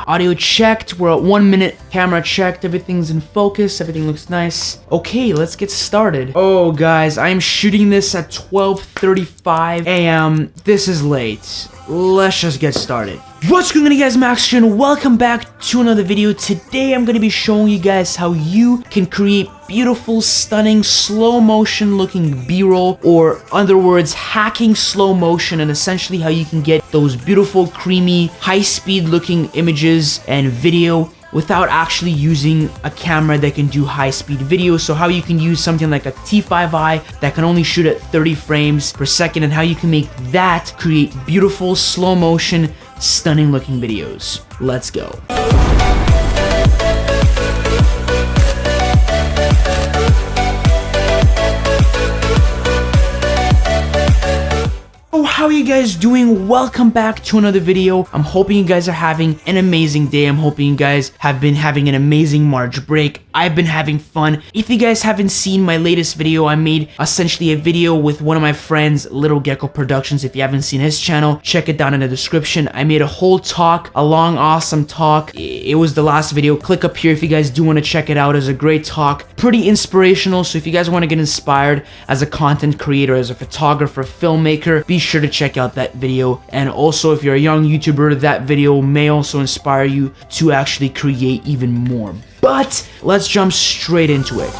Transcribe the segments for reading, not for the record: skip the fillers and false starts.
Audio checked, we're at 1 minute. Camera checked, everything's in focus, everything looks nice. Okay, let's get started. Oh guys, I am shooting this at 12:35 a.m. This is late. Let's just get started. What's going on, guys? Max here, and welcome back to another video. Today I'm going to be showing you guys how you can create beautiful, stunning, slow motion looking b-roll, or in other words, hacking slow motion, and essentially how you can get those beautiful, creamy, high speed looking images and video without actually using a camera that can do high-speed video. So how you can use something like a T5i that can only shoot at 30 frames per second, and how you can make that create beautiful, slow motion, stunning looking videos. Let's go. How are you guys doing? Welcome back to another video. I'm hoping you guys are having an amazing day. I'm hoping you guys have been having an amazing March break. I've been having fun. If you guys haven't seen my latest video, I made essentially a video with one of my friends, Little Gecko Productions. If you haven't seen his channel, check it down in the description. I made a whole talk, a long, awesome talk. It was the last video. Click up here if you guys do want to check it out. It's a great talk, pretty inspirational. So if you guys want to get inspired as a content creator, as a photographer, filmmaker, be sure to check out that video. And also, if you're a young YouTuber, that video may also inspire you to actually create even more. But let's jump straight into it.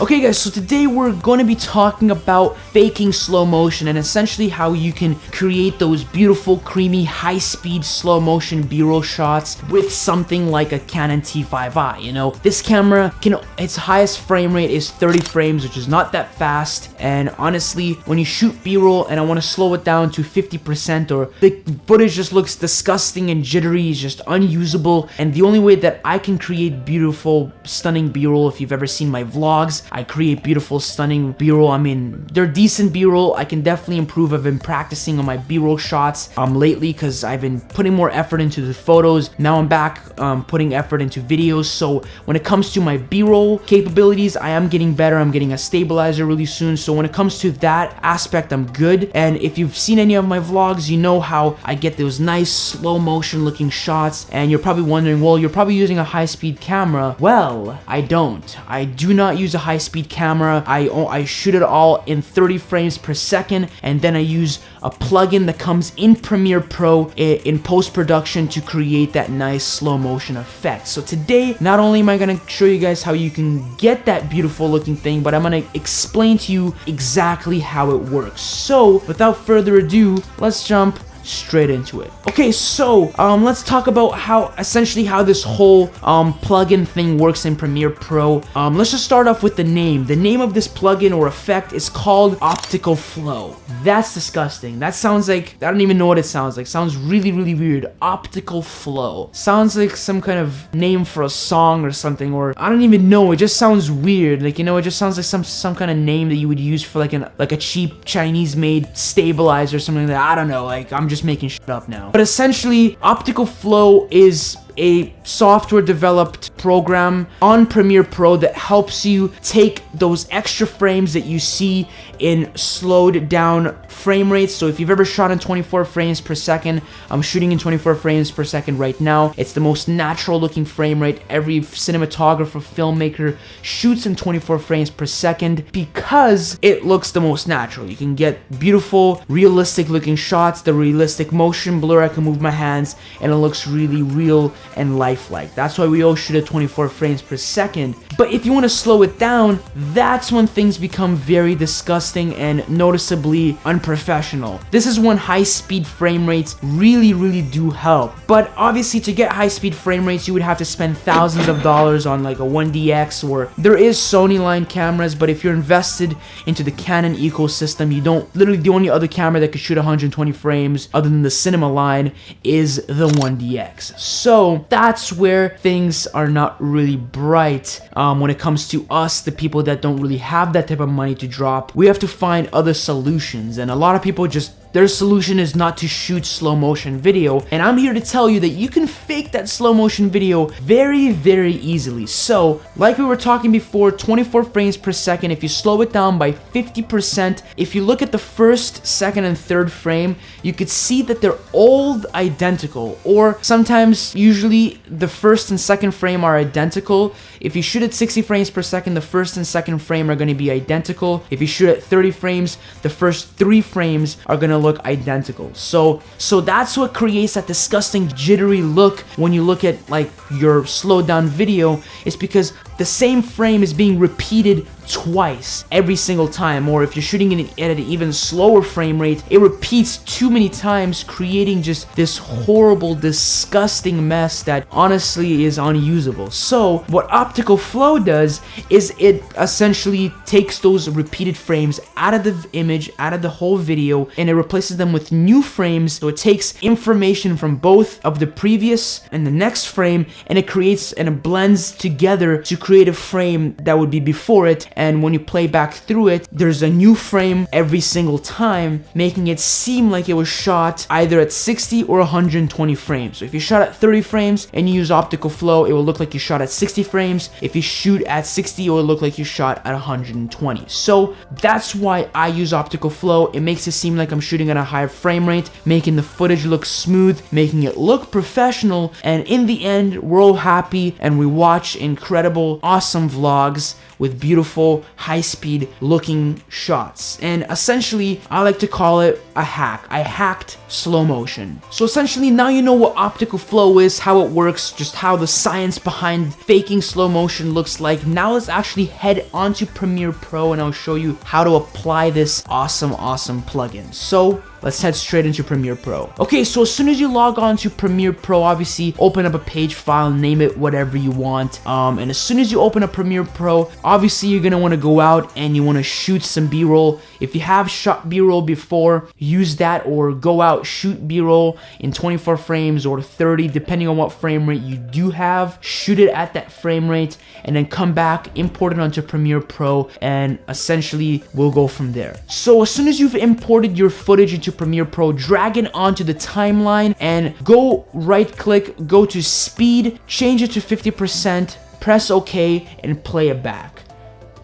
Okay guys, so today we're going to be talking about faking slow motion, and essentially how you can create those beautiful, creamy, high-speed slow motion b-roll shots with something like a Canon T5i. You know, this camera its highest frame rate is 30 frames, which is not that fast. And honestly, when you shoot b-roll and I want to slow it down to 50%, or the footage just looks disgusting and jittery, it's just unusable. And the only way that I can create beautiful, stunning b-roll, if you've ever seen my vlogs, I create beautiful, stunning b-roll. I mean, they're decent b-roll. I can definitely improve. I've been practicing on my b-roll shots lately, because I've been putting more effort into the photos. Now I'm back putting effort into videos. So when it comes to my b-roll capabilities, I am getting better. I'm getting a stabilizer really soon. So when it comes to that aspect, I'm good. And if you've seen any of my vlogs, you know how I get those nice slow motion looking shots. And you're probably wondering, well, you're probably using a high-speed camera. Well, I don't. I do not use a high-speed camera. I shoot it all in 30 frames per second, and then I use a plugin that comes in Premiere Pro in post-production to create that nice slow motion effect. So today, not only am I going to show you guys how you can get that beautiful looking thing, but I'm going to explain to you exactly how it works. So without further ado, let's jump straight into it. Okay, so let's talk about essentially how this whole plugin thing works in Premiere Pro. Let's just start off with the name. The name of this plugin or effect is called Optical Flow. That's disgusting. That sounds like, I don't even know what it sounds like. Sounds really, really weird. Optical Flow. Sounds like some kind of name for a song or something, or I don't even know. It just sounds weird. Like, you know, it just sounds like some kind of name that you would use for like a cheap Chinese-made stabilizer or something like that. I don't know. Like, I'm just making shit up now. But essentially, Optical Flow is a software developed program on Premiere Pro that helps you take those extra frames that you see in slowed down frame rates. So if you've ever shot in 24 frames per second, I'm shooting in 24 frames per second right now. It's the most natural looking frame rate. Every cinematographer, filmmaker shoots in 24 frames per second because it looks the most natural. You can get beautiful, realistic looking shots, the realistic motion blur. I can move my hands and it looks really real and lifelike. That's why we all shoot at 24 frames per second. But if you want to slow it down, that's when things become very disgusting and noticeably unprofessional. This is when high-speed frame rates really do help. But obviously, to get high-speed frame rates, you would have to spend thousands of dollars on like a 1DX, or there is Sony line cameras, but if you're invested into the Canon ecosystem, you don't, literally the only other camera that could shoot 120 frames other than the cinema line is the 1DX. So that's where things are not really bright when it comes to us, the people that don't really have that type of money to drop. We have to find other solutions, and a lot of people just their solution is not to shoot slow motion video, and I'm here to tell you that you can fake that slow motion video very, very easily. So, like we were talking before, 24 frames per second, if you slow it down by 50%, if you look at the first, second, and third frame, you could see that they're all identical, or sometimes, usually, the first and second frame are identical. If you shoot at 60 frames per second, the first and second frame are going to be identical. If you shoot at 30 frames, the first 3 frames are going to look identical. So that's what creates that disgusting jittery look when you look at like your slowed down video. It's because the same frame is being repeated twice every single time, or if you're shooting it at an even slower frame rate, it repeats too many times, creating just this horrible, disgusting mess that honestly is unusable. So what optical flow does is it essentially takes those repeated frames out of the image, out of the whole video, and it replaces them with new frames. So it takes information from both of the previous and the next frame, and it creates and it blends together to create a frame that would be before it. And when you play back through it, there's a new frame every single time, making it seem like it was shot either at 60 or 120 frames. So if you shot at 30 frames and you use optical flow, it will look like you shot at 60 frames. If you shoot at 60, it will look like you shot at 120. So that's why I use optical flow. It makes it seem like I'm shooting at a higher frame rate, making the footage look smooth, making it look professional, and in the end, we're all happy and we watch incredible, awesome vlogs with beautiful, high-speed looking shots. And essentially, I like to call it a hack. I hacked slow motion. So essentially, now you know what optical flow is, how it works, just how the science behind faking slow motion looks like. Now let's actually head onto Premiere Pro and I'll show you how to apply this awesome plugin. So let's head straight into Premiere Pro. Okay, so as soon as you log on to Premiere Pro, obviously open up a page file, name it whatever you want. And as soon as you open up Premiere Pro, obviously you're gonna wanna go out and you wanna shoot some B-roll. If you have shot B-roll before, use that, or go out, shoot B-roll in 24 frames or 30, depending on what frame rate you do have. Shoot it at that frame rate and then come back, import it onto Premiere Pro, and essentially we'll go from there. So as soon as you've imported your footage into Premiere Pro, drag it onto the timeline and go right click, go to speed, change it to 50%, press OK, and play it back.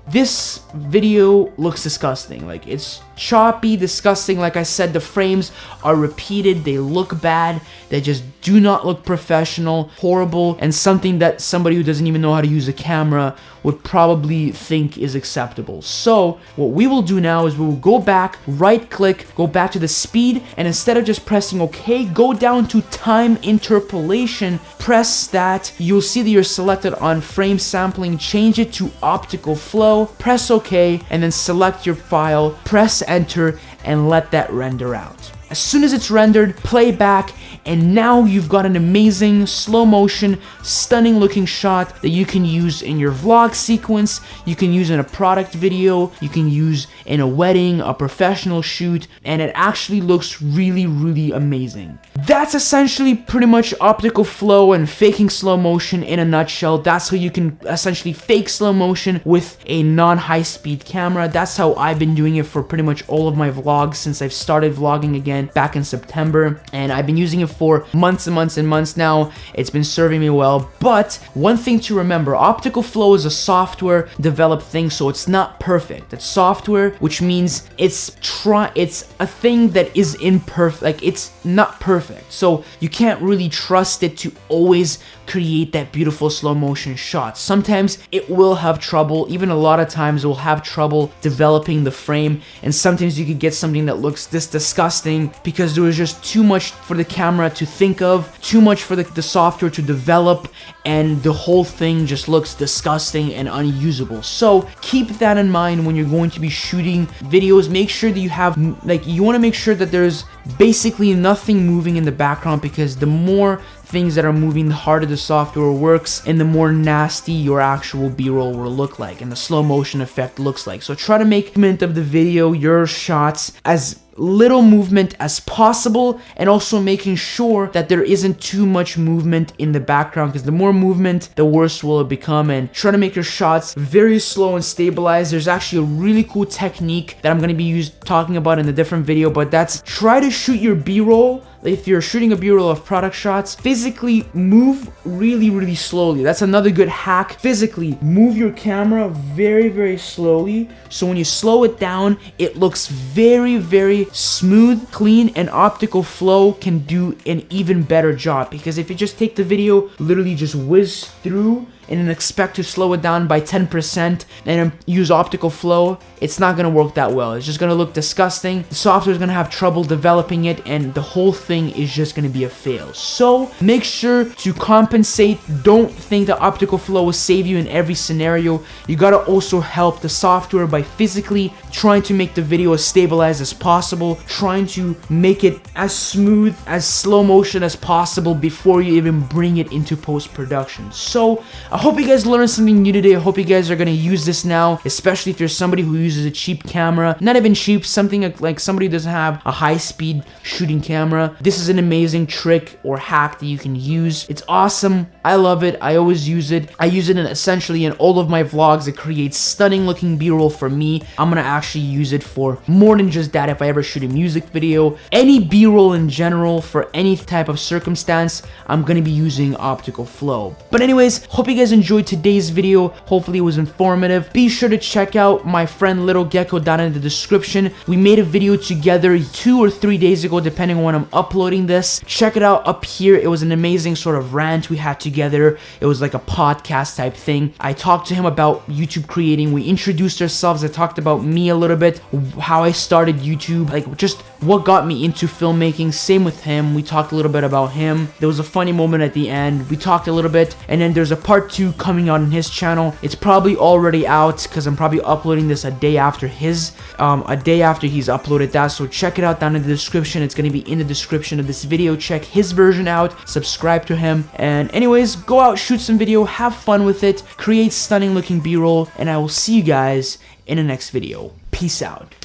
This video looks disgusting. Like, it's choppy, disgusting. Like I said, the frames are repeated, they look bad, they just do not look professional, horrible, and something that somebody who doesn't even know how to use a camera would probably think is acceptable. So what we will do now is we will go back, right click, go back to the speed, and instead of just pressing OK, go down to time interpolation, press that. You'll see that you're selected on frame sampling, change it to optical flow, press OK, and then select your file, press enter, and let that render out. As soon as it's rendered, play back, and now you've got an amazing, slow motion, stunning looking shot that you can use in your vlog sequence, you can use in a product video, you can use in a wedding, a professional shoot, and it actually looks really, really amazing. That's essentially pretty much optical flow and faking slow motion in a nutshell. That's how you can essentially fake slow motion with a non-high speed camera. That's how I've been doing it for pretty much all of my vlogs since I've started vlogging again back in September, and I've been using it for months and months and months now. It's been serving me well. But one thing to remember, optical flow is a software developed thing, so it's not perfect. It's software, which means it's a thing that is imperfect, like it's not perfect. So you can't really trust it to always create that beautiful slow motion shot. Sometimes it will have trouble, even a lot of times it will have trouble developing the frame, and sometimes you could get something that looks this disgusting because there was just too much for the camera to think of, too much for the software to develop, and the whole thing just looks disgusting and unusable. So keep that in mind when you're going to be shooting videos. Make sure that you have, you want to make sure that there's basically nothing moving in the background, because the more things that are moving, the harder the software works and the more nasty your actual B-roll will look like and the slow motion effect looks like. So try to make mint of the video, your shots, as little movement as possible, and also making sure that there isn't too much movement in the background, because the more movement, the worse will it become. And try to make your shots very slow and stabilized. There's actually a really cool technique that I'm going to be talking about in a different video, but that's try to shoot your B-roll. If you're shooting a B-roll of product shots, physically move really slowly. That's another good hack. Physically move your camera very slowly, so when you slow it down, it looks very smooth, clean, and optical flow can do an even better job. Because if you just take the video, literally just whiz through and then expect to slow it down by 10% and then use optical flow, it's not gonna work that well. It's just gonna look disgusting. The software is gonna have trouble developing it, and the whole thing is just gonna be a fail. So make sure to compensate. Don't think that optical flow will save you in every scenario. You gotta also help the software by physically trying to make the video as stabilized as possible, trying to make it as smooth, as slow motion as possible before you even bring it into post-production. So I hope you guys learned something new today. I hope you guys are gonna use this now, especially if you're somebody who uses a cheap camera. Not even cheap, something like somebody who doesn't have a high-speed shooting camera. This is an amazing trick or hack that you can use. It's awesome. I love it. I always use it. I use it essentially in all of my vlogs. It creates stunning looking B-roll for me. I'm gonna actually use it for more than just that if I ever shoot a music video. Any B-roll in general, for any type of circumstance, I'm gonna be using optical flow. But anyways, hope you guys enjoyed today's video. Hopefully it was informative. Be sure to check out my friend Little Gecko down in the description. We made a video together 2 or 3 days ago, depending on when I'm uploading this. Check it out up here. It was an amazing sort of rant we had together. It was like a podcast type thing. I talked to him about YouTube creating. We introduced ourselves. I talked about me a little bit, how I started YouTube, like just what got me into filmmaking. Same with him. We talked a little bit about him. There was a funny moment at the end. We talked a little bit, and then there's a part 2 coming out on his channel. It's probably already out because I'm probably uploading this a day after he's uploaded that. So check it out down in the description. It's going to be in the description of this video. Check his version out, subscribe to him, and anyways, go out, shoot some video, have fun with it, create stunning looking B-roll, and I will see you guys in the next video. Peace out.